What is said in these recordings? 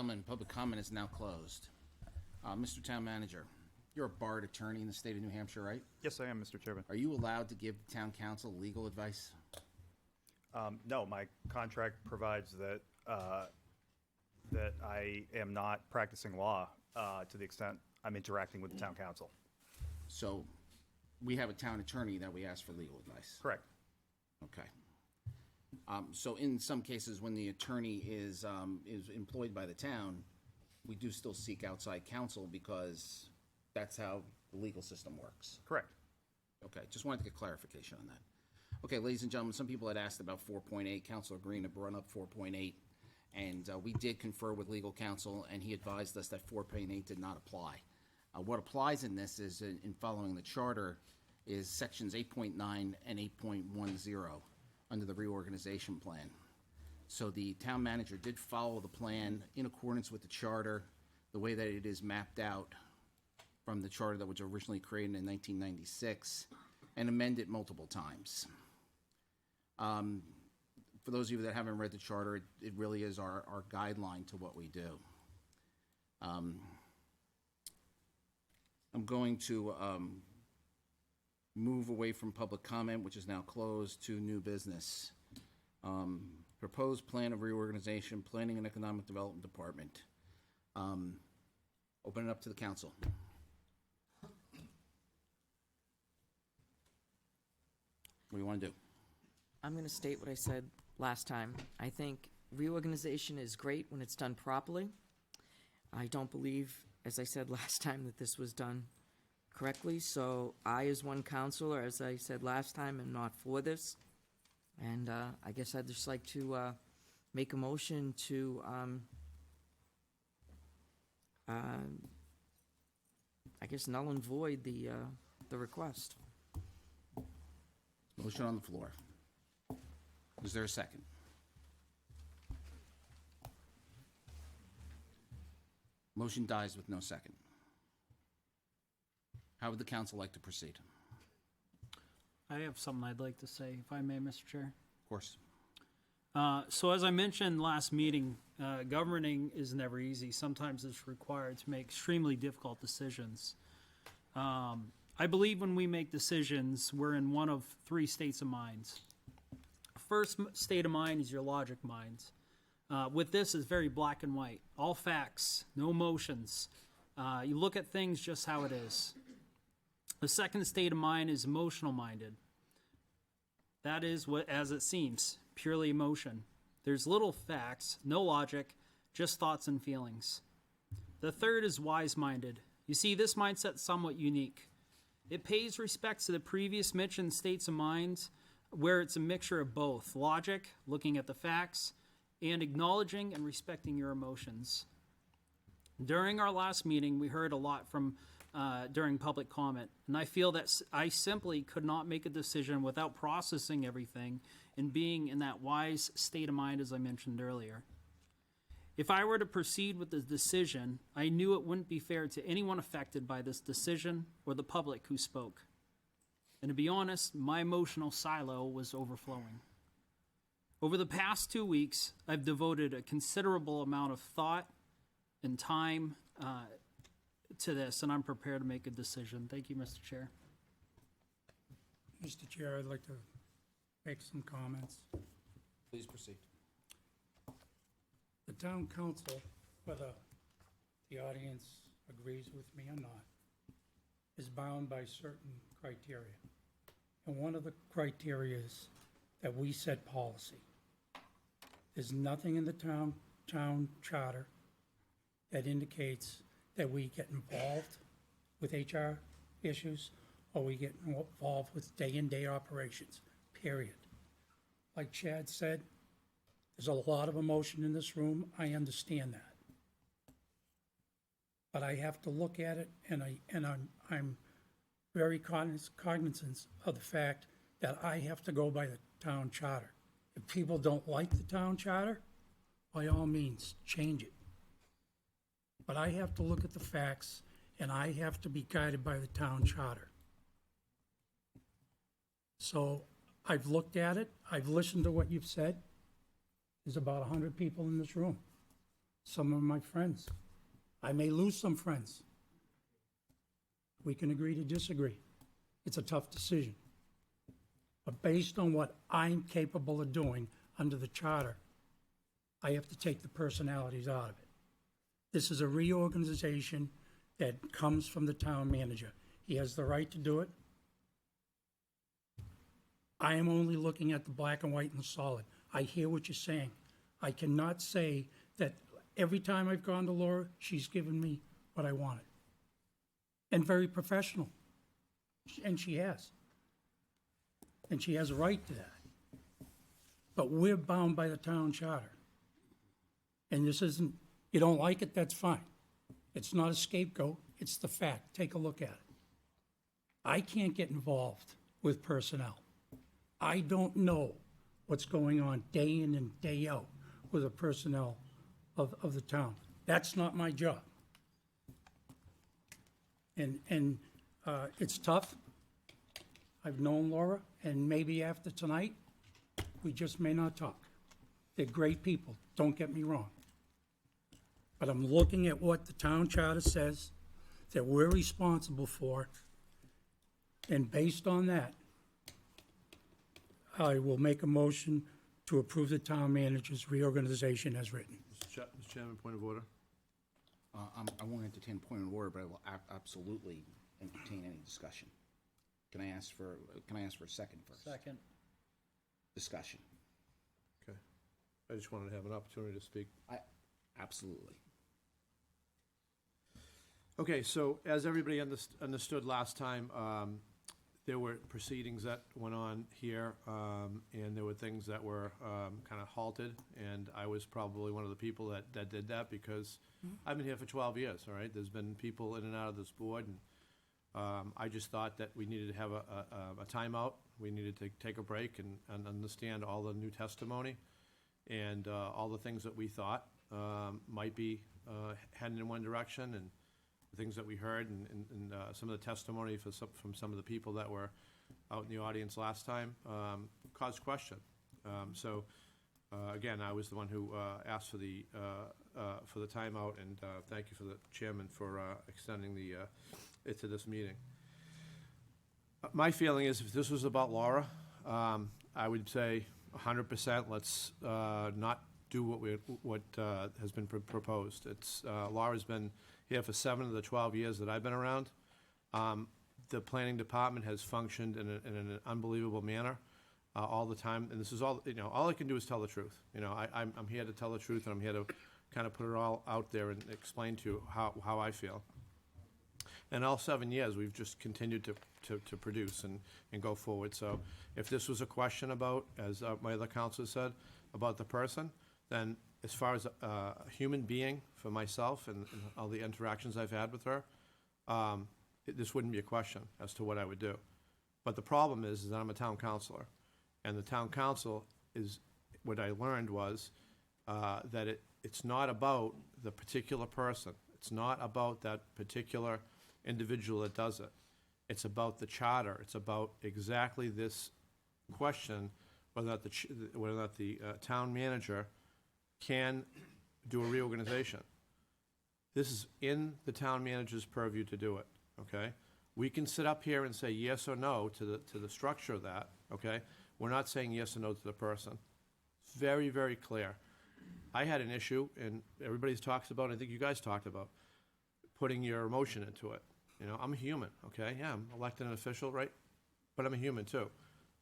gentlemen, public comment is now closed. Mr. Town Manager, you're a barred attorney in the state of New Hampshire, right? Yes, I am, Mr. Chairman. Are you allowed to give the town council legal advice? No, my contract provides that that I am not practicing law to the extent I'm interacting with the town council. So we have a town attorney that we ask for legal advice. Correct. Okay. So in some cases, when the attorney is employed by the town, we do still seek outside counsel because that's how the legal system works. Correct. Okay, just wanted to get clarification on that. Okay, ladies and gentlemen, some people had asked about 4.8. Councilor Green had brought up 4.8, and we did confer with legal counsel, and he advised us that 4.8 did not apply. What applies in this is, in following the charter, is sections 8.9 and 8.10 under the reorganization plan. So the town manager did follow the plan in accordance with the charter, the way that it is mapped out from the charter that was originally created in 1996 and amended multiple times. For those of you that haven't read the charter, it really is our guideline to what we do. I'm going to move away from public comment, which is now closed, to new business. Proposed plan of reorganization, Planning and Economic Development Department. Open it up to the council. What do you want to do? I'm going to state what I said last time. I think reorganization is great when it's done properly. I don't believe, as I said last time, that this was done correctly. So I, as one counselor, as I said last time, am not for this. And I guess I'd just like to make a motion to, I guess, null and void the request. Motion on the floor. Is there a second? Motion dies with no second. How would the council like to proceed? I have something I'd like to say, if I may, Mr. Chair. Of course. So as I mentioned last meeting, governing is never easy. Sometimes it's required to make extremely difficult decisions. I believe when we make decisions, we're in one of three states of minds. First state of mind is your logic mind. With this, it's very black and white. All facts, no emotions. You look at things just how it is. The second state of mind is emotional minded. That is what, as it seems, purely emotion. There's little facts, no logic, just thoughts and feelings. The third is wise-minded. You see, this mindset's somewhat unique. It pays respect to the previous mentioned states of mind, where it's a mixture of both logic, looking at the facts, and acknowledging and respecting your emotions. During our last meeting, we heard a lot from during public comment, and I feel that I simply could not make a decision without processing everything and being in that wise state of mind as I mentioned earlier. If I were to proceed with the decision, I knew it wouldn't be fair to anyone affected by this decision or the public who spoke. And to be honest, my emotional silo was overflowing. Over the past 2 weeks, I've devoted a considerable amount of thought and time to this, and I'm prepared to make a decision. Thank you, Mr. Chair. Mr. Chair, I'd like to make some comments. Please proceed. The town council, whether the audience agrees with me or not, is bound by certain criteria. And one of the criteria is that we set policy. There's nothing in the town charter that indicates that we get involved with HR issues or we get involved with day-in-day operations, period. Like Chad said, there's a lot of emotion in this room. I understand that. But I have to look at it, and I'm very cognizant of the fact that I have to go by the town charter. If people don't like the town charter, by all means, change it. But I have to look at the facts, and I have to be guided by the town charter. So I've looked at it. I've listened to what you've said. There's about 100 people in this room. Some of my friends. I may lose some friends. We can agree to disagree. It's a tough decision. But based on what I'm capable of doing under the charter, I have to take the personalities out of it. This is a reorganization that comes from the town manager. He has the right to do it. I am only looking at the black and white and the solid. I hear what you're saying. I cannot say that every time I've gone to Laura, she's given me what I wanted. And very professional. And she has. And she has a right to that. But we're bound by the town charter. And this isn't, you don't like it, that's fine. It's not a scapegoat, it's the fact. Take a look at it. I can't get involved with personnel. I don't know what's going on day in and day out with the personnel of the town. That's not my job. And it's tough. I've known Laura, and maybe after tonight, we just may not talk. They're great people, don't get me wrong. But I'm looking at what the town charter says that we're responsible for, and based on that, I will make a motion to approve the town manager's reorganization as written. Mr. Chairman, point of order. I won't entertain a point of order, but I will absolutely entertain any discussion. Can I ask for a second first? Second. Discussion. Okay. I just wanted to have an opportunity to speak. Absolutely. Okay, so as everybody understood last time, there were proceedings that went on here, and there were things that were kind of halted, and I was probably one of the people that did that because I've been here for 12 years, all right? There's been people in and out of this board, and I just thought that we needed to have a timeout. We needed to take a break and understand all the new testimony and all the things that we thought might be heading in one direction, and the things that we heard and some of the testimony from some of the people that were out in the audience last time caused question. So again, I was the one who asked for the timeout, and thank you for the chairman for extending it to this meeting. My feeling is if this was about Laura, I would say 100% let's not do what has been proposed. Laura's been here for 7 of the 12 years that I've been around. The planning department has functioned in an unbelievable manner all the time, and this is all, all I can do is tell the truth. I'm here to tell the truth, and I'm here to kind of put it all out there and explain to you how I feel. And all 7 years, we've just continued to produce and go forward. So if this was a question about, as my other counselor said, about the person, then as far as a human being for myself and all the interactions I've had with her, this wouldn't be a question as to what I would do. But the problem is that I'm a town councilor, and the town council is, what I learned was that it's not about the particular person. It's not about that particular individual that does it. It's about the charter. It's about exactly this question, whether or not the town manager can do a reorganization. This is in the town manager's purview to do it, okay? We can sit up here and say yes or no to the structure of that, okay? We're not saying yes or no to the person. It's very, very clear. I had an issue, and everybody talks about, I think you guys talked about, putting your emotion into it. I'm a human, okay? Yeah, I'm elected an official, right? But I'm a human too.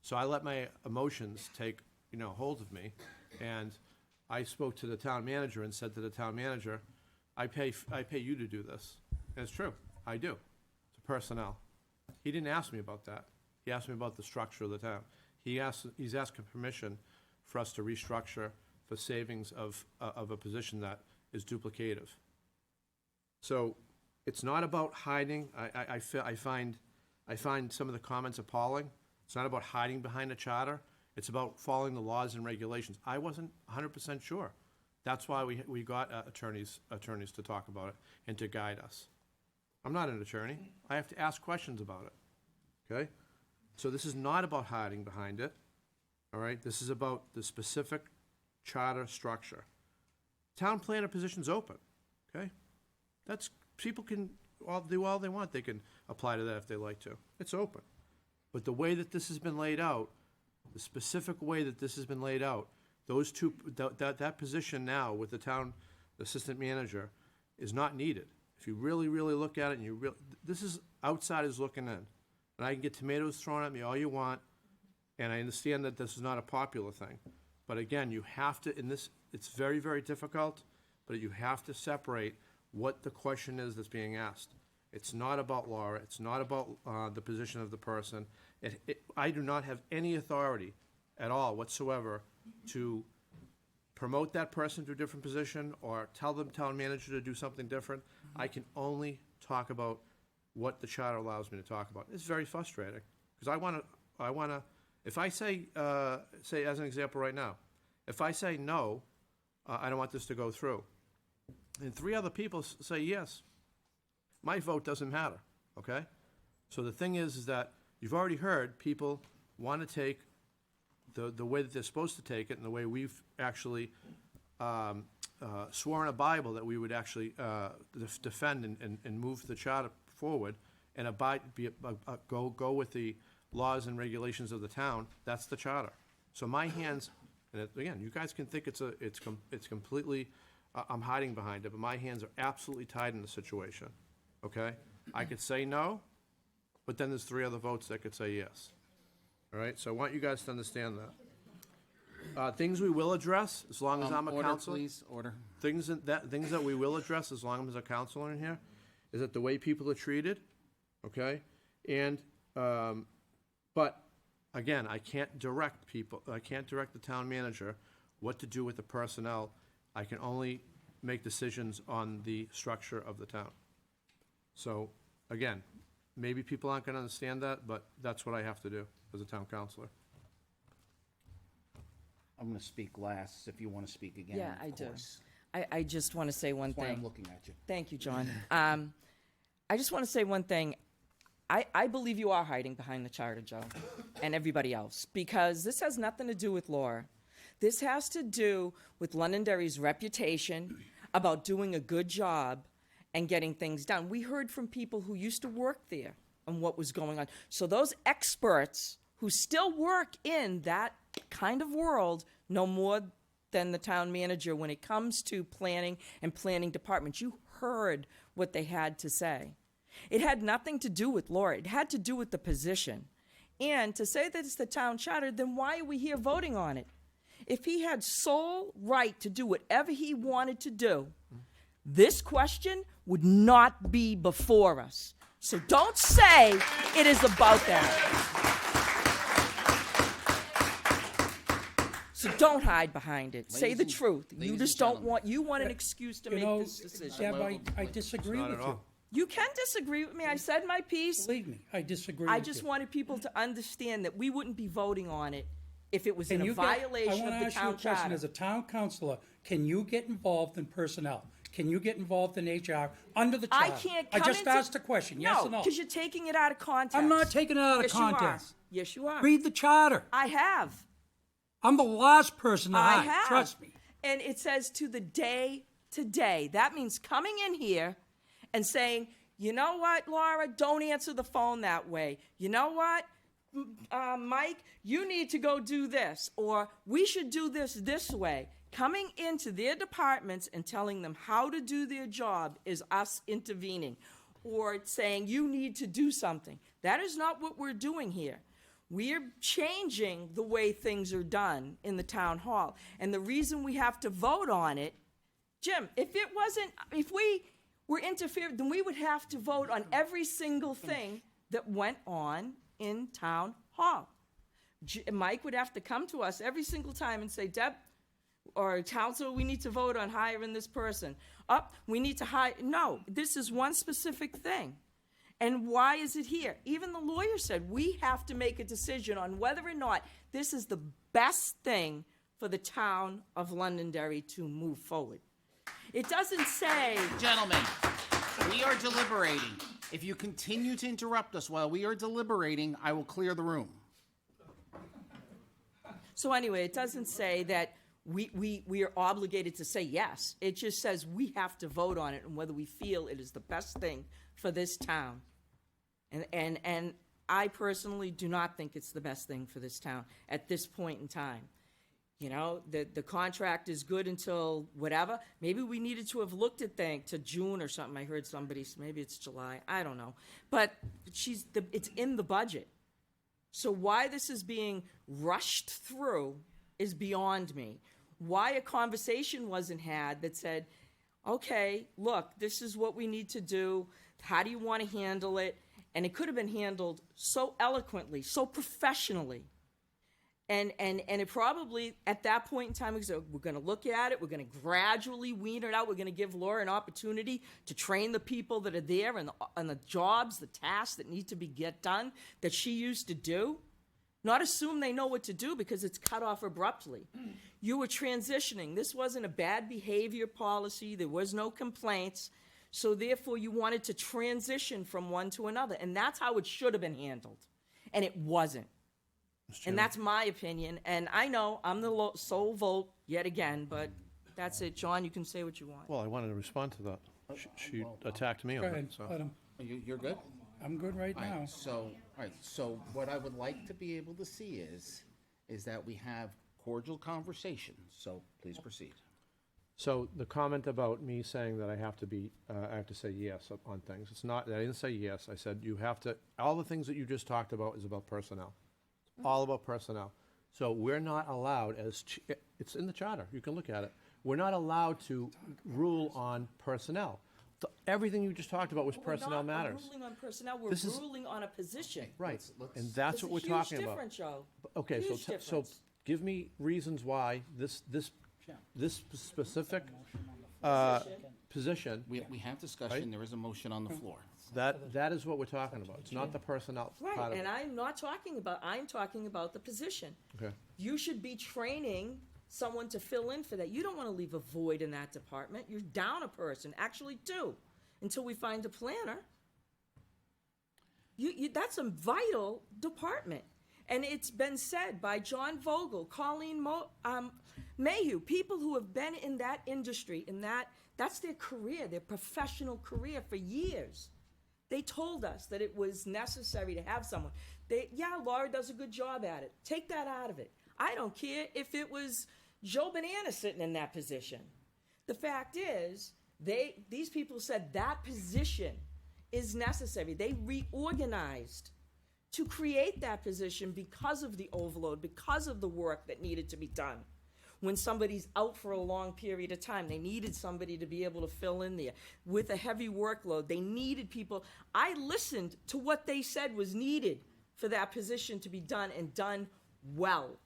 So I let my emotions take, hold of me, and I spoke to the town manager and said to the town manager, I pay you to do this. And it's true, I do, to personnel. He didn't ask me about that. He asked me about the structure of the town. He's asking permission for us to restructure for savings of a position that is duplicative. So it's not about hiding. I find some of the comments appalling. It's not about hiding behind a charter. It's about following the laws and regulations. I wasn't 100% sure. That's why we got attorneys to talk about it and to guide us. I'm not an attorney. I have to ask questions about it, okay? So this is not about hiding behind it, all right? This is about the specific charter structure. Town planner position's open, okay? People can do all they want. They can apply to that if they like to. It's open. But the way that this has been laid out, the specific way that this has been laid out, that position now with the town assistant manager is not needed. If you really, really look at it and this is outsiders looking in. And I can get tomatoes thrown at me all you want, and I understand that this is not a popular thing. But again, you have to, it's very, very difficult, but you have to separate what the question is that's being asked. It's not about Laura. It's not about the position of the person. I do not have any authority at all whatsoever to promote that person to a different position or tell the town manager to do something different. I can only talk about what the charter allows me to talk about. It's very frustrating because I want to, if I say as an example right now, if I say no, I don't want this to go through, and 3 other people say yes, my vote doesn't matter, okay? So the thing is that you've already heard people want to take the way that they're supposed to take it and the way we've actually swore in a Bible that we would actually defend and move the charter forward and go with the laws and regulations of the town. That's the charter. So my hands, and again, you guys can think it's completely, I'm hiding behind it, but my hands are absolutely tied in the situation, okay? I could say no, but then there's 3 other votes that could say yes. All right, so I want you guys to understand that. Things we will address, as long as I'm a Order, counselor. please, order. Things that we will address, as long as I'm a counselor in here, is that the way people are treated, okay? And, but, again, I can't direct people, I can't direct the town manager what to do with the personnel. I can only make decisions on the structure of the town. So, again, maybe people aren't gonna understand that, but that's what I have to do as a town councilor. I'm going to speak last. If you want to speak again, Yeah, of I do. course. I just want to say one That's why I'm thing. looking at you. Thank you, John. I just want to say one thing. I believe you are hiding behind the charter, Joe, and everybody else, because this has nothing to do with Laura. This has to do with Londonderry's reputation about doing a good job and getting things done. We heard from people who used to work there and what was going on. So those experts who still work in that kind of world know more than the town manager when it comes to planning and planning departments. You heard what they had to say. It had nothing to do with Laura. It had to do with the position. And to say that it's the town charter, then why are we here voting on it? If he had sole right to do whatever he wanted to do, this question would not be before us. So don't say it is about that. So don't hide behind it. Say the Ladies and- truth. You ladies just and don't want, you want an excuse to You make know, this decision. Deb, I disagree Not with at you. all. You can disagree with me. I said my piece. Believe me, I disagree I with just you. wanted people to understand that we wouldn't be voting on it if it was Can in a you violation I of the want to ask you a town question. charter. As a town councilor, can you get involved in personnel? Can you get involved in HR under the charter? I can't I come just into- asked a question, yes or no? because you're taking it out of context. I'm not taking it out of Yes, context. You are. Yes, you are. Read the charter. I have. I'm the last person to I hide, have. trust me. And it says to the day to day. That means coming in here and saying, you know what, Laura, don't answer the phone that way. You know what, Mike, you need to go do this, or we should do this way. Coming into their departments and telling them how to do their job is us intervening, or saying you need to do something. That is not what we're doing here. We're changing the way things are done in the town hall. And the reason we have to vote on it, Jim, if we were interfering, then we would have to vote on every single thing that went on in town hall. Mike would have to come to us every single time and say, Deb, or Council, we need to vote on hiring this person. We need to hire. No, this is one specific thing. And why is it here? Even the lawyer said we have to make a decision on whether or not this is the best thing for the town of Londonderry to move forward. It doesn't say, Gentlemen, we are deliberating. If you continue to interrupt us while we are deliberating, I will clear the room. so anyway, it doesn't say that we are obligated to say yes. It just says we have to vote on it and whether we feel it is the best thing for this town. And I personally do not think it's the best thing for this town at this point in time. You know, the contract is good until whatever. Maybe we needed to have looked at to June or something. I heard somebody, maybe it's July, I don't know. But it's in the budget. So why this is being rushed through is beyond me. Why a conversation wasn't had that said, okay, look, this is what we need to do. How do you want to handle it? And it could have been handled so eloquently, so professionally. And it probably, at that point in time, we're going to look at it, we're going to gradually wean it out, we're going to give Laura an opportunity to train the people that are there and the jobs, the tasks that need to get done that she used to do. Not assume they know what to do because it's cut off abruptly. You were transitioning. This wasn't a bad behavior policy. There was no complaints. So therefore, you wanted to transition from one to another. And that's how it should have been handled. And it wasn't. And that's my opinion. And I know I'm the sole vote yet again, but that's it. John, you can say what you want. Well, I wanted to respond to that. She attacked me Go on ahead, it, so. let him. You're good? I'm good right All now. right, so what I would like to be able to see is that we have cordial conversation, so please proceed. So the comment about me saying that I have to say yes on things, it's not, I didn't say yes, I said you have to, all the things that you just talked about is about personnel. All about personnel. So we're not allowed it's in the charter, you can look at it. We're not allowed to rule on personnel. Everything you just talked about was personnel matters. We're not ruling on personnel, we're This is- ruling on a position. Right, let's- and that's what we're talking There's a about. huge difference, Joe. Okay, Huge so difference. give me reasons why this specific position, We have discussion, there is a motion on the floor. that is what we're talking about. It's not the personnel part Right, of and it. I'm talking about the position. Okay. You should be training someone to fill in for that. You don't want to leave a void in that department. You're down a person, actually two, until we find a planner. That's a vital department. And it's been said by John Vogel, Colleen Mayhew, people who have been in that industry, that's their career, their professional career for years. They told us that it was necessary to have someone. Laura does a good job at it. Take that out of it. I don't care if it was Joe Banana sitting in that position. The fact is, these people said that position is necessary. They reorganized to create that position because of the overload, because of the work that needed to be done. When somebody's out for a long period of time, they needed somebody to be able to fill in there. With a heavy workload, they needed people. I listened to what they said was needed for that position to be done and done well.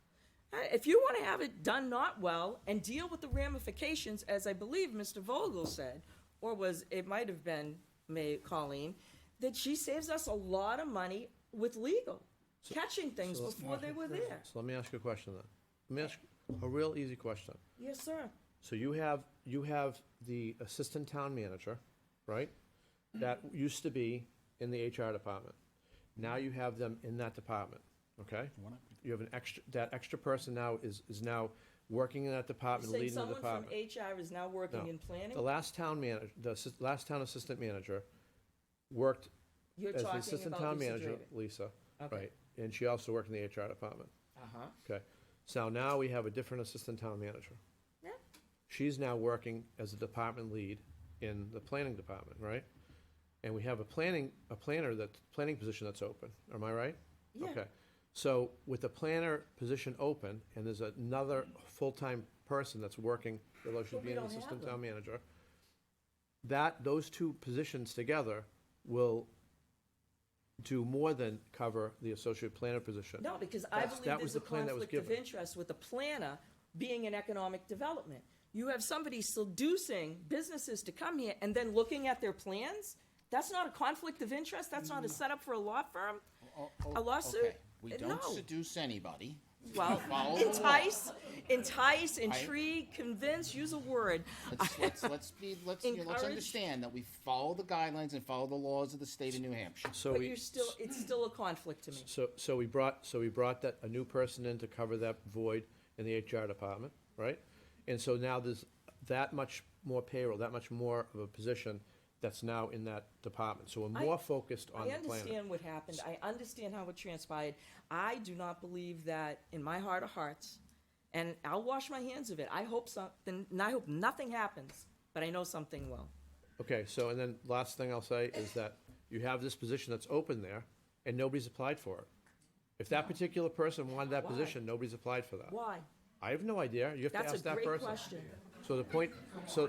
If you want to have it done not well and deal with the ramifications, as I believe Mr. Vogel said, or it might have been Colleen, that she saves us a lot of money with legal, catching things before they were there. So let me ask you a question then. Let me ask a real easy question. Yes, sir. So you have the assistant town manager, right? That used to be in the HR department. Now you have them in that department, okay? You have that extra person now is now working in that department, Saying leading the someone from department. HR is now working No. in planning? The last town manager, last town assistant manager worked You're as the talking assistant about town Lisa manager, Draven. Lisa, Okay. right? And she also worked in the HR department, Uh-huh. okay? So now we have a different assistant town manager. Yeah. She's now working as a department lead in the planning department, right? And we have a planning position that's open, am I right? Yeah. Okay, so with the planner position open, and there's another full-time person that's working, although she's But we being an don't have assistant them. town manager, those two positions together will do more than cover the associate planner position. No, because I That believe was there's a the plan that was conflict of given. interest with the planner being in economic development. You have somebody seducing businesses to come here and then looking at their plans? That's not a conflict of interest? That's not a setup for a law firm? A lawsuit? Okay, we don't No. seduce anybody. Well, Follow the law. entice, intrigue, convince, use a word. Let's Encourage- understand that we follow the guidelines and follow the laws of the state of New Hampshire. So But we, it's still a conflict to me. so we brought a new person in to cover that void in the HR department, right? And so now there's that much more payroll, that much more of a position that's now in that department. So we're more focused on I the planner. understand what happened. I understand how it transpired. I do not believe that in my heart of hearts, and I'll wash my hands of it. I hope something, and I hope nothing happens, but I know something will. Okay, so, and then last thing I'll say is that you have this position that's open there, and nobody's applied for it. If that particular person wanted that Why? position, nobody's applied for that. Why? I have no idea. You have to That's ask a that great person. question. So the point, so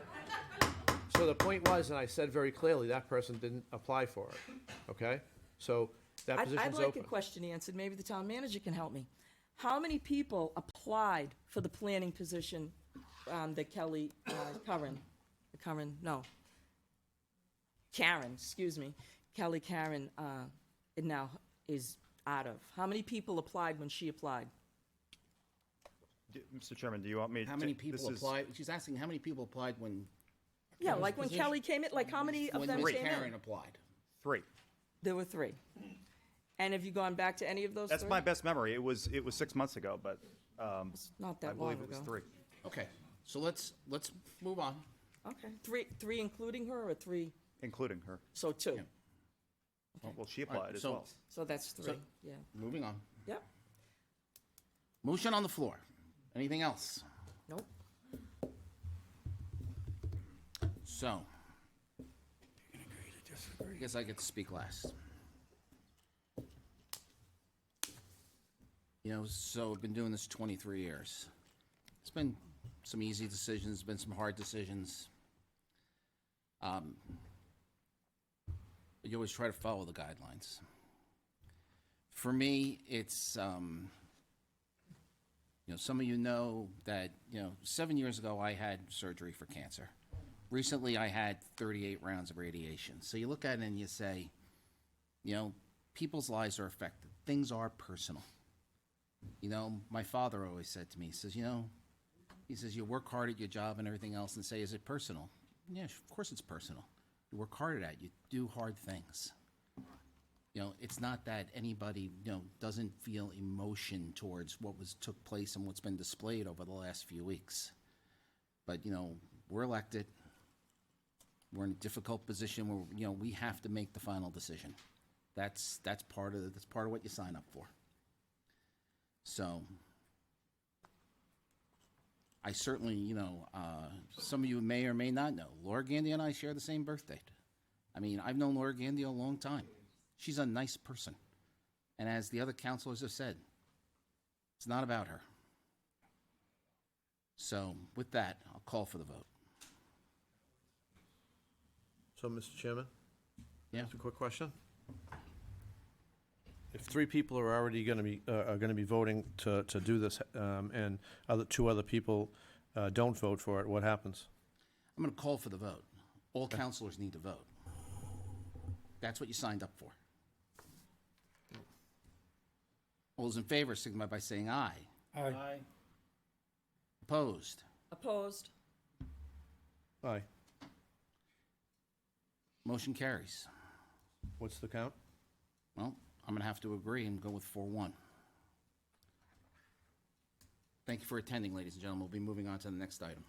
the point was, and I said very clearly, that person didn't apply for it, okay? So that I'd position's like a open. question answered. Maybe the town manager can help me. How many people applied for the planning position that Karen, excuse me, Karen now is out of? How many people applied when she applied? Mr. Chairman, do you want me to? How many this people is- applied? She's asking how many people applied when Yeah, like when Kelly came in, like how many of them Ms. came Karen in? applied. 3. There were 3. And have you gone back to any of those 3? That's my best memory. It was 6 months ago, but Not I that long believe it was ago. 3. Okay, so let's move on. Okay, 3 including her or 3, Including her. so 2. Yeah. Well, she All right, applied as so well. So that's 3, yeah. moving on. Yep, Motion on the floor. Anything else? nope. So, I guess I get to speak last. You know, so I've been doing this 23 years. It's been some easy decisions, been some hard decisions. But you always try to follow the guidelines. For me, it's, some of you know that, 7 years ago I had surgery for cancer. Recently, I had 38 rounds of radiation. So you look at it and you say, people's lives are affected. Things are personal. My father always said to me, he says, you work hard at your job and everything else and say, is it personal? Yeah, of course it's personal. You work hard at it. You do hard things. It's not that anybody, doesn't feel emotion towards what took place and what's been displayed over the last few weeks. But, we're elected. We're in a difficult position where, we have to make the final decision. That's part of what you sign up for. So, I certainly, some of you may or may not know, Laura Gandy and I share the same birth date. I mean, I've known Laura Gandy a long time. She's a nice person. And as the other councilors have said, it's not about her. So, with that, I'll call for the vote. So, Mr. Chairman? Yeah. Just a quick question. If 3 people are already going to be voting to do this, and 2 other people don't vote for it, what happens? I'm going to call for the vote. All councilors need to vote. That's what you signed up for. All those in favor signify by saying aye. Aye. Opposed? Opposed? Aye. Motion carries. What's the count? Well, I'm going to have to agree and go with 4-1. Thank you for attending, ladies and gentlemen. We'll be moving on to the next item.